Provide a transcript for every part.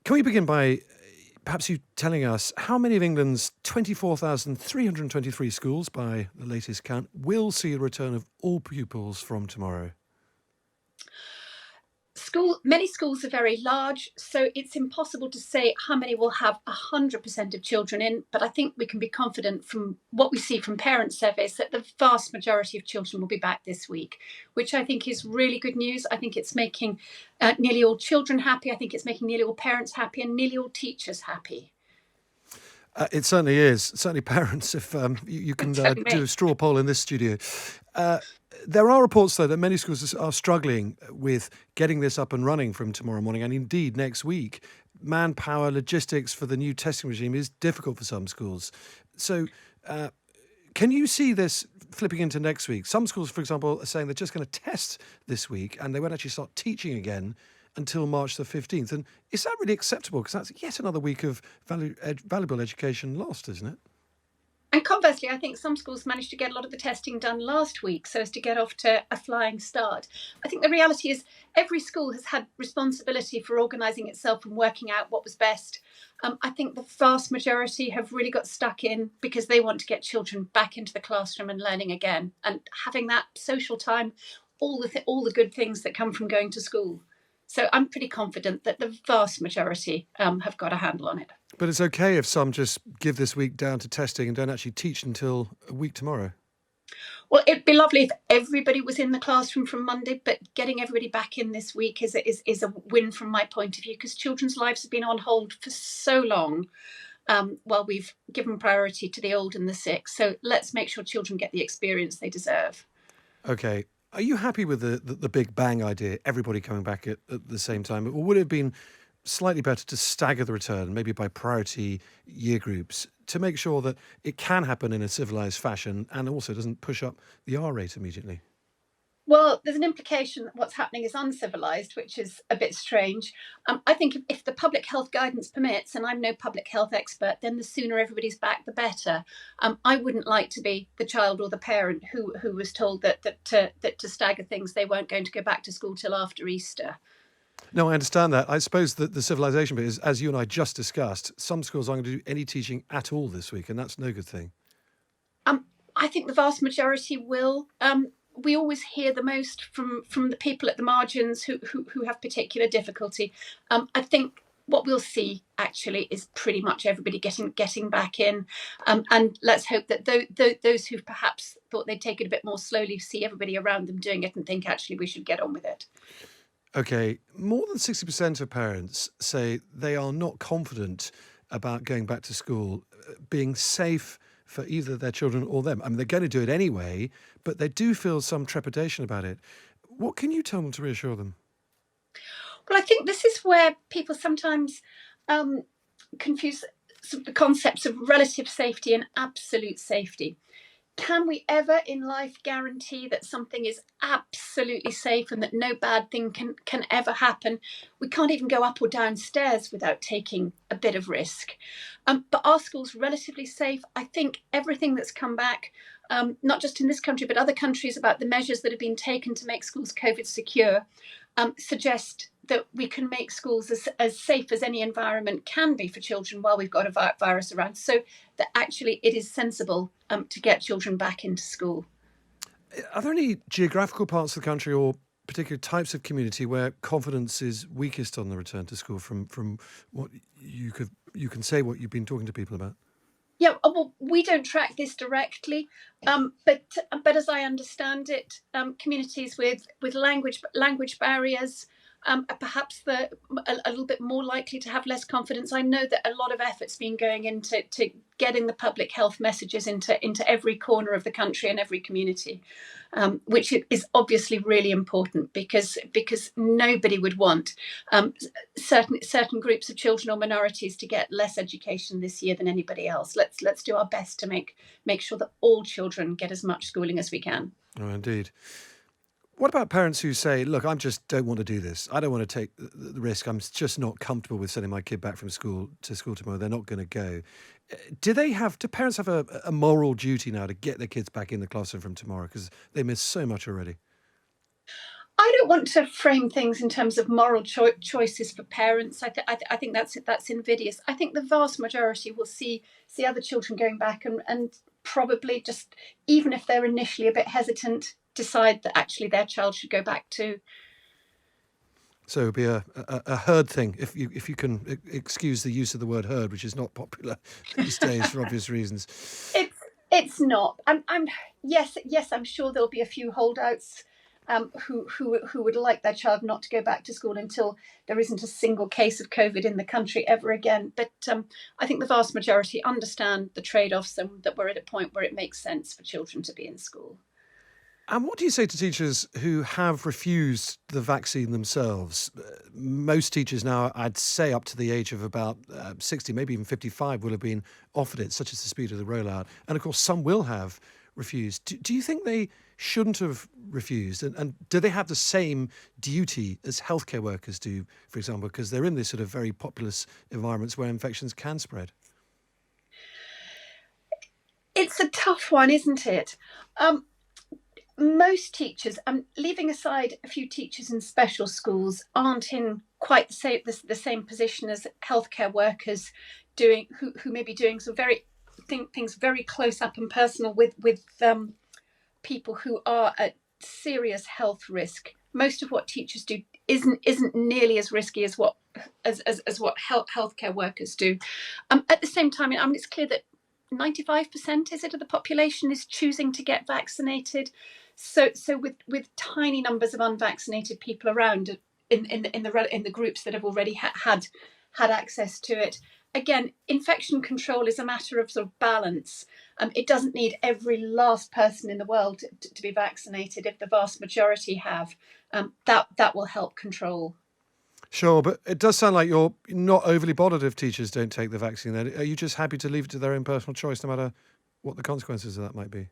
Can we begin by perhaps you telling us how many of England's 24,323 schools, by the latest count, will see a return of all pupils from tomorrow? Many schools are very large, so it's impossible to say how many will have 100% of children in, but I think we can be confident from what we see from parent surveys that the vast majority of children will be back this week, which I think is really good news. I think it's making nearly all children happy. I think it's making nearly all parents happy and nearly all teachers happy. It certainly is. Certainly, parents, if you can do a straw poll in this studio. There are reports, though, that many schools are struggling with getting this up and running from tomorrow morning, and indeed next week. Manpower, logistics for the new testing regime is difficult for some schools. So can you see this flipping into next week? Some schools, for example, are saying they're just going to test this week and they won't actually start teaching again until March the 15th. And is that really acceptable? Because that's yet another week of valuable education lost, isn't it? And conversely, I think some schools managed to get a lot of the testing done last week so as to get off to a flying start. I think the reality is every school has had responsibility for organising itself and working out what was best. I think the vast majority have really got stuck in because they want to get children back into the classroom and learning again and having that social time, all the good things that come from going to school. So I'm pretty confident that the vast majority have got a handle on it. But it's okay if some just give this week down to testing and don't actually teach until a week tomorrow. Well, it'd be lovely if everybody was in the classroom from Monday, but getting everybody back in this week is a win from my point of view, because children's lives have been on hold for so long while we've given priority to the old and the sick. So let's make sure children get the experience they deserve. Okay. Are you happy with the Big Bang idea, everybody coming back at the same time? Or would it have been slightly better to stagger the return, maybe by priority year groups, to make sure that it can happen in a civilised fashion and also doesn't push up the R rate immediately? Well, there's an implication that what's happening is uncivilised, which is a bit strange. I think if the public health guidance permits, and I'm no public health expert, then the sooner everybody's back, the better. I wouldn't like to be the child or the parent who was told that to stagger things, they weren't going to go back to school till after Easter. No, I understand that. I suppose that the civilisation bit is, as you and I just discussed, some schools aren't going to do any teaching at all this week, and that's no good thing. I think the vast majority will. We always hear the most from the people at the margins who have particular difficulty. I think what we'll see actually is pretty much everybody getting back in, and let's hope that those who perhaps thought they'd take it a bit more slowly see everybody around them doing it and think actually we should get on with it. Okay, more than 60% of parents say they are not confident about going back to school, being safe for either their children or them. I mean, they're going to do it anyway, but they do feel some trepidation about it. What can you tell them to reassure them? Well, I think this is where people sometimes confuse the concepts of relative safety and absolute safety. Can we ever in life guarantee that something is absolutely safe and that no bad thing can ever happen? We can't even go up or down stairs without taking a bit of risk. But are schools relatively safe? I think everything that's come back, not just in this country, but other countries, about the measures that have been taken to make schools COVID secure, suggest that we can make schools as safe as any environment can be for children while we've got a virus around. So that actually it is sensible to get children back into school. Are there any geographical parts of the country or particular types of community where confidence is weakest on the return to school from what you can say, what you've been talking to people about? Yeah, well, we don't track this directly, but as I understand it, communities with language barriers are perhaps a little bit more likely to have less confidence. I know that a lot of effort's been going into getting the public health messages into every corner of the country and every community, which is obviously really important because nobody would want certain groups of children or minorities to get less education this year than anybody else. Let's do our best to make sure that all children get as much schooling as we can. Oh, indeed. What about parents who say, look, I just don't want to do this. I don't want to take the risk. I'm just not comfortable with sending my kid back from school to school tomorrow. They're not going to go. Do parents have a moral duty now to get their kids back in the classroom from tomorrow because they miss so much already? I don't want to frame things in terms of moral choices for parents. I think that's invidious. I think the vast majority will see other children going back and probably just, even if they're initially a bit hesitant, decide that actually their child should go back to. So it would be a herd thing, if you can excuse the use of the word herd, which is not popular these days for obvious reasons. It's not. Yes, I'm sure there'll be a few holdouts who would like their child not to go back to school until there isn't a single case of COVID in the country ever again. But I think the vast majority understand the trade-offs and that we're at a point where it makes sense for children to be in school. And what do you say to teachers who have refused the vaccine themselves? Most teachers now, I'd say up to the age of about 60, maybe even 55, will have been offered it, such as the speed of the rollout. And of course, some will have refused. Do you think they shouldn't have refused? And do they have the same duty as healthcare workers do, for example, because they're in these sort of very populous environments where infections can spread? It's a tough one, isn't it? Most teachers, leaving aside a few teachers in special schools, aren't in quite the same position as healthcare workers who may be doing some things very close up and personal with people who are at serious health risk. Most of what teachers do isn't nearly as risky as what healthcare workers do. At the same time, it's clear that 95% of the population is choosing to get vaccinated. So with tiny numbers of unvaccinated people around in the groups that have already had access to it. Again, infection control is a matter of sort of balance. It doesn't need every last person in the world to be vaccinated. If the vast majority have, that will help control. Sure, but it does sound like you're not overly bothered if teachers don't take the vaccine. Then are you just happy to leave it to their own personal choice, no matter what the consequences of that might be?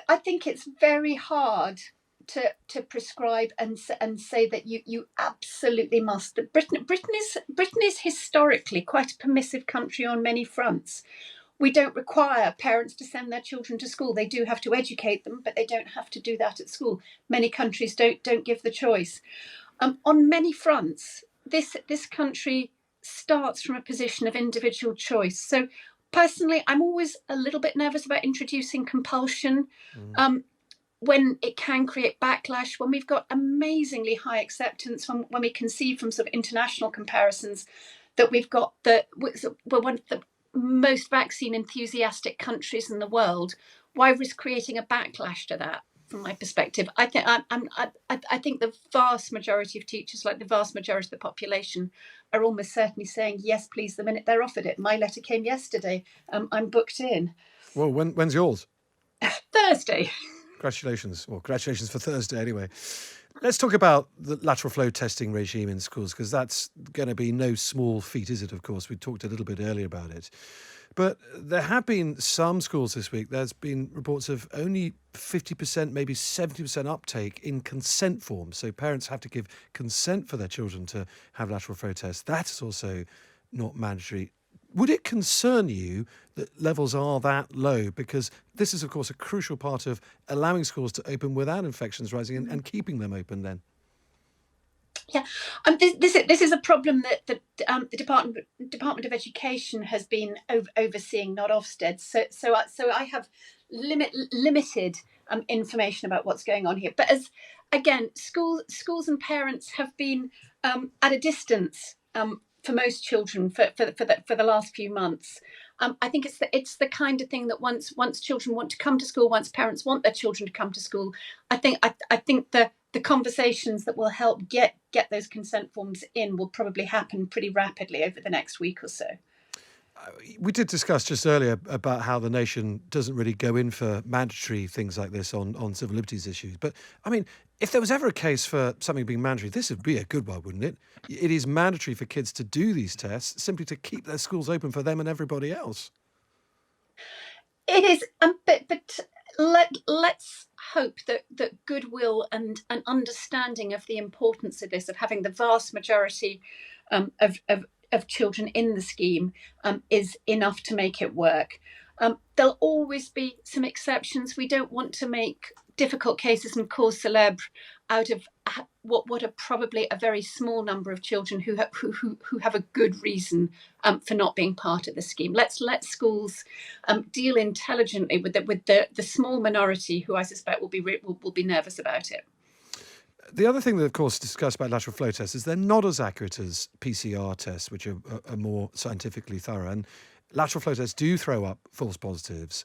I think it's very hard to prescribe and say that you absolutely must. Britain is historically quite a permissive country on many fronts. We don't require parents to send their children to school. They do have to educate them, but they don't have to do that at school. Many countries don't give the choice. On many fronts, this country starts from a position of individual choice. So personally, I'm always a little bit nervous about introducing compulsion when it can create backlash, when we've got amazingly high acceptance, when we can see from sort of international comparisons that we're one of the most vaccine enthusiastic countries in the world. Why risk creating a backlash to that? From my perspective, I think the vast majority of teachers, like the vast majority of the population, are almost certainly saying yes, please, the minute they're offered it. My letter came yesterday. I'm booked in. Well, when's yours? Thursday. Congratulations. Well, congratulations for Thursday anyway. Let's talk about the lateral flow testing regime in schools, because that's going to be no small feat, is it? Of course, we talked a little bit earlier about it. But there have been some schools this week, there's been reports of only 50%, maybe 70% uptake in consent forms. So parents have to give consent for their children to have lateral flow tests. That's also not mandatory. Would it concern you that levels are that low? Because this is, of course, a crucial part of allowing schools to open without infections rising and keeping them open then. Yeah, this is a problem that the Department of Education has been overseeing, not Ofsted. So I have limited information about what's going on here. But as again, schools and parents have been at a distance for most children for the last few months. I think it's the kind of thing that once children want to come to school, once parents want their children to come to school, I think the conversations that will help get those consent forms in will probably happen pretty rapidly over the next week or so. We did discuss just earlier about how the nation doesn't really go in for mandatory things like this on civil liberties issues. But, I mean, if there was ever a case for something being mandatory, this would be a good one, wouldn't it? It is mandatory for kids to do these tests simply to keep their schools open for them and everybody else. It is, but let's hope that goodwill and an understanding of the importance of this, of having the vast majority of children in the scheme, is enough to make it work. There'll always be some exceptions. We don't want to make difficult cases and cause célèbres out of what are probably a very small number of children who have a good reason for not being part of the scheme. Let's let schools deal intelligently with the small minority who I suspect will be nervous about it. The other thing that, of course, discussed about lateral flow tests is they're not as accurate as PCR tests, which are more scientifically thorough. And lateral flow tests do throw up false positives.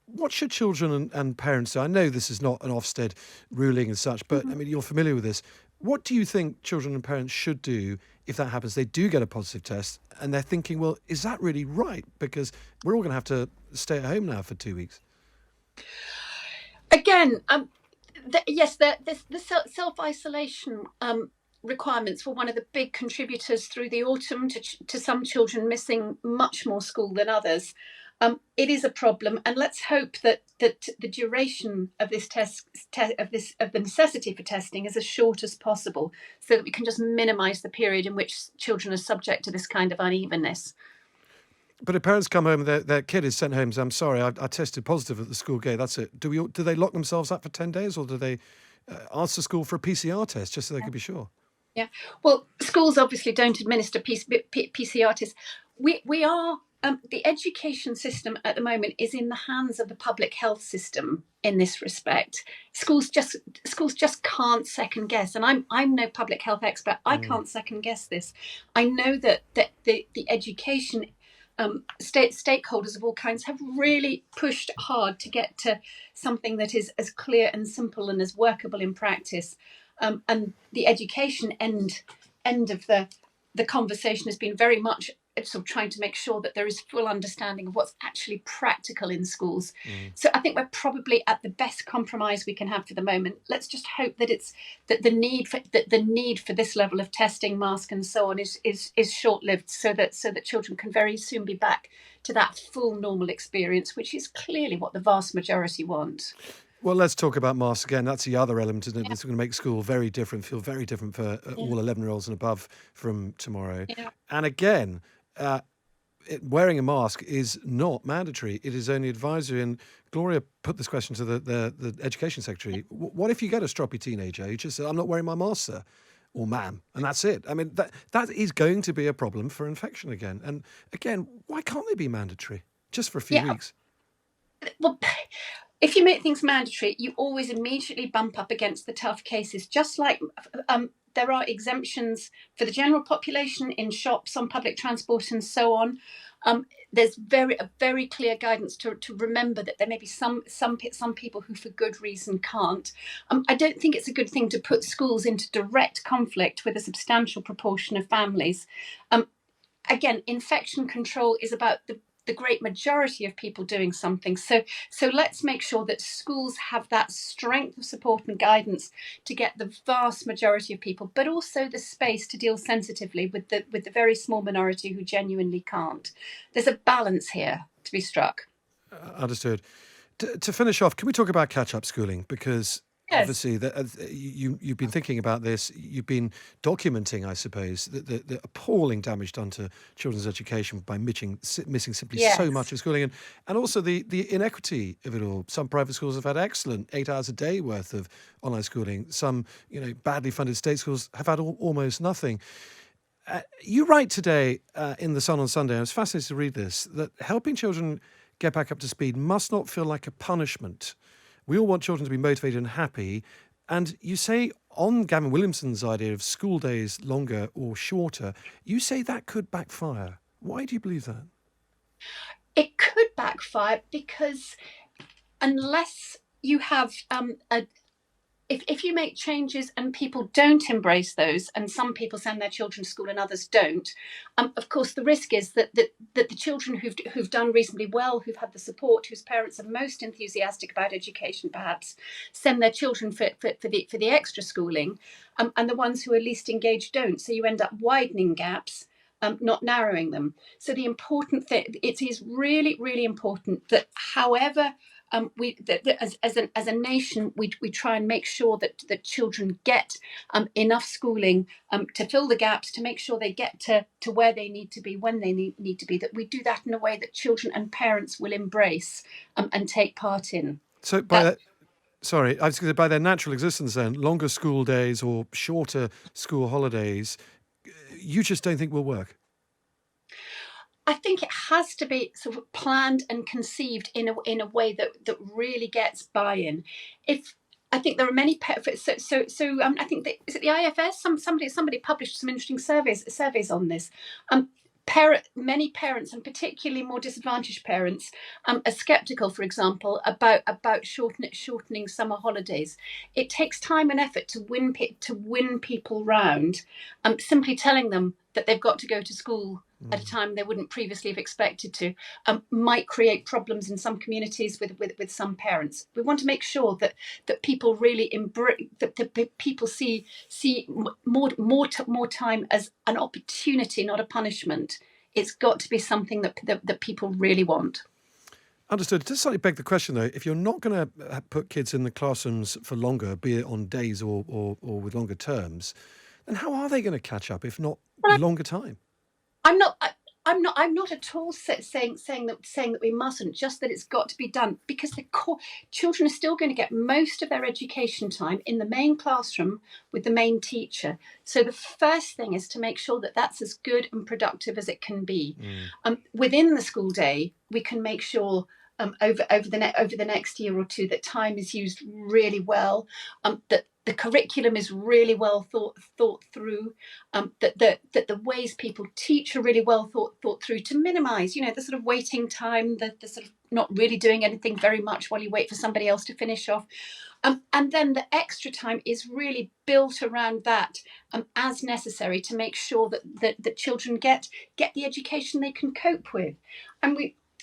What should children and parents do? I know this is not an Ofsted ruling as such, but I mean, you're familiar with this. What do you think children and parents should do if that happens? They do get a positive test and they're thinking, well, is that really right? Because we're all going to have to stay at home now for 2 weeks. Again, yes, the self-isolation requirements were one of the big contributors through the autumn to some children missing much more school than others. It is a problem, and let's hope that the duration of this of the necessity for testing is as short as possible, so that we can just minimise the period in which children are subject to this kind of unevenness. But if parents come home and their kid is sent home and says, I'm sorry, I tested positive at the school gate, that's it. Do they lock themselves up for 10 days, or do they ask the school for a PCR test just so they can be sure? Yeah, well, schools obviously don't administer PCR tests. We are... the education system at the moment is in the hands of the public health system in this respect. Schools just can't second guess, and I'm no public health expert. I can't second guess this. I know that the education stakeholders of all kinds have really pushed hard to get to something that is as clear and simple and as workable in practice. And the education end of the conversation has been very much sort of trying to make sure that there is full understanding of what's actually practical in schools. So I think we're probably at the best compromise we can have for the moment. Let's just hope that the need for this level of testing, mask and so on is short-lived, so that children can very soon be back to that full normal experience, which is clearly what the vast majority want. Well, let's talk about masks again. That's the other element, isn't it? It's going to make school very different, feel very different for all 11-year-olds and above from tomorrow. Yeah. And again, wearing a mask is not mandatory. It is only advisory. And Gloria put this question to the education secretary. What if you get a stroppy teenager who just says, I'm not wearing my mask, sir, or ma'am, and that's it? I mean, that is going to be a problem for infection again. And again, why can't they be mandatory just for a few weeks? Well, if you make things mandatory, you always immediately bump up against the tough cases, just like there are exemptions for the general population in shops, on public transport and so on. There's very clear guidance to remember that there may be some people who for good reason can't. I don't think it's a good thing to put schools into direct conflict with a substantial proportion of families. Again, infection control is about the great majority of people doing something. So let's make sure that schools have that strength of support and guidance to get the vast majority of people, but also the space to deal sensitively with the very small minority who genuinely can't. There's a balance here to be struck. Understood. To finish off, can we talk about catch-up schooling? Because obviously, you've been thinking about this. You've been documenting, I suppose, the appalling damage done to children's education by missing simply so much of schooling, and also the inequity of it all. Some private schools have had excellent 8 hours a day worth of online schooling. Some, badly funded state schools have had almost nothing. You write today in The Sun on Sunday, I was fascinated to read this, that helping children get back up to speed must not feel like a punishment. We all want children to be motivated and happy. And you say on Gavin Williamson's idea of school days longer or shorter, you say that could backfire. Why do you believe that? It could backfire because unless you have if you make changes and people don't embrace those, and some people send their children to school and others don't, of course the risk is that the children who've done reasonably well, who've had the support, whose parents are most enthusiastic about education perhaps, send their children for the extra schooling, and the ones who are least engaged don't. So you end up widening gaps, not narrowing them. So the important thing, it is really, really important that however as a nation, we try and make sure that children get enough schooling to fill the gaps, to make sure they get to where they need to be when they need to be. That we do that in a way that children and parents will embrace and take part in. So by that. Sorry, I was going to say, by their natural existence then, longer school days or shorter school holidays, you just don't think will work? I think it has to be sort of planned and conceived in a way that really gets buy-in. I think there are many I think is it the IFS? Somebody published some interesting surveys on this. Many parents, and particularly more disadvantaged parents, are sceptical, for example, about shortening summer holidays. It takes time and effort to win people round. Simply telling them that they've got to go to school at a time they wouldn't previously have expected to might create problems in some communities with some parents. We want to make sure that people really embrace, that people see more time as an opportunity, not a punishment. It's got to be something that people really want. Understood. It does slightly beg the question, though, if you're not going to put kids in the classrooms for longer, be it on days or with longer terms, then how are they going to catch up if not longer time? I'm not at all saying that we mustn't. Just that it's got to be done, because the children are still going to get most of their education time in the main classroom with the main teacher. So the first thing is to make sure that that's as good and productive as it can be. Within the school day, we can make sure over the next year or two that time is used really well. That the curriculum is really well thought through, that the ways people teach are really well thought through, to minimise, the sort of waiting time, the sort of not really doing anything very much while you wait for somebody else to finish off. And then the extra time is really built around that as necessary to make sure that children get the education they can cope with. And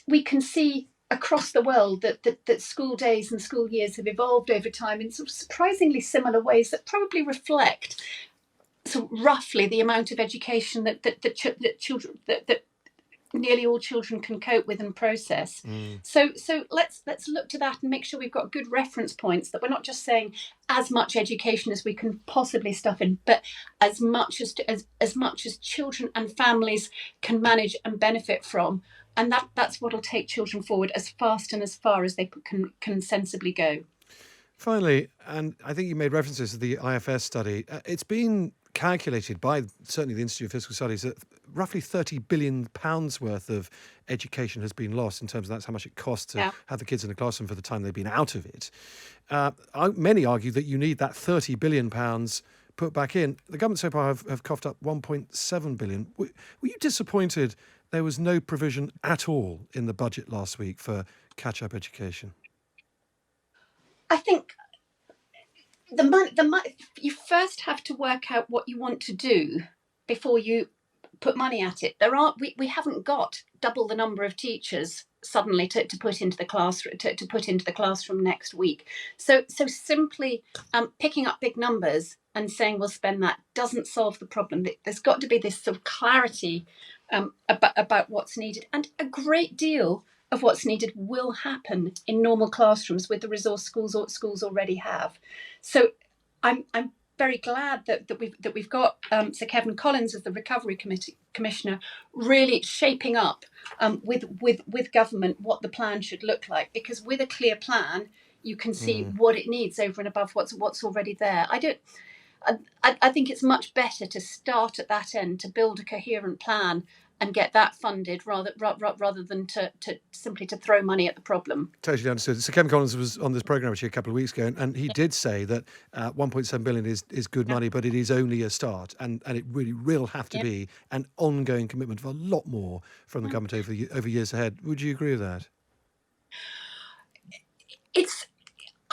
we can see across the world that school days and school years have evolved over time in sort of surprisingly similar ways that probably reflect so roughly the amount of education that children that nearly all children can cope with and process. So let's look to that and make sure we've got good reference points, that we're not just saying as much education as we can possibly stuff in, but as much as children and families can manage and benefit from. And that's what will take children forward as fast and as far as they can sensibly go. Finally, and I think you made references to the IFS study, it's been calculated by certainly the Institute of Fiscal Studies that roughly £30 billion worth of education has been lost, in terms of that's how much it costs to have the kids in the classroom for the time they've been out of it. Many argue that you need that £30 billion put back in. The government so far have coughed up £1.7 billion. Were you disappointed there was no provision at all in the budget last week for catch-up education? I think the money, you first have to work out what you want to do before you put money at it. We haven't got double the number of teachers suddenly to put into the classroom next week. So simply picking up big numbers and saying we'll spend that doesn't solve the problem. There's got to be this sort of clarity about what's needed, and a great deal of what's needed will happen in normal classrooms with the resource schools already have. So I'm very glad that we've got Sir Kevin Collins as the Recovery Commissioner really shaping up with government what the plan should look like, because with a clear plan you can see what it needs over and above what's already there. I think it's much better to start at that end, to build a coherent plan and get that funded rather than to simply to throw money at the problem. Totally understood. So Kevin Collins was on this programme actually a couple of weeks ago, and he did say that 1.7 billion is good money, but it is only a start, and it really will have to be an ongoing commitment of a lot more from the government over years ahead. Would you agree with that?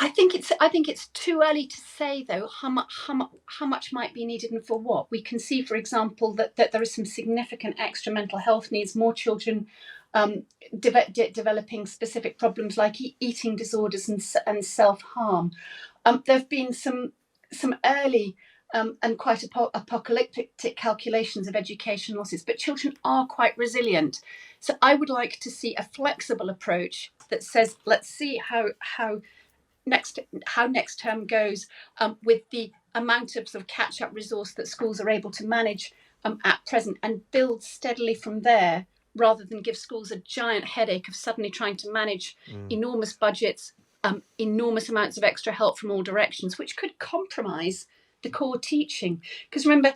I think it's too early to say, though, how much might be needed and for what. We can see, for example, that there are some significant extra mental health needs, more children developing specific problems like eating disorders and self-harm. There have been some early and quite apocalyptic calculations of education losses, but children are quite resilient. So I would like to see a flexible approach that says, let's see how next term goes, with the amount of sort of catch-up resource that schools are able to manage at present, and build steadily from there, rather than give schools a giant headache of suddenly trying to manage enormous budgets, enormous amounts of extra help from all directions, which could compromise the core teaching. Because remember,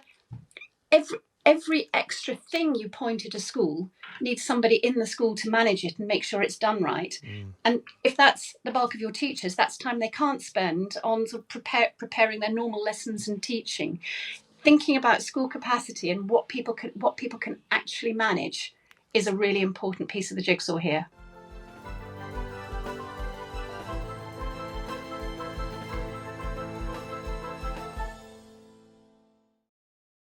every extra thing you point at a school needs somebody in the school to manage it and make sure it's done right. And if that's the bulk of your teachers, that's time they can't spend on sort of preparing their normal lessons and teaching. Thinking about school capacity and what people can actually manage is a really important piece of the jigsaw here.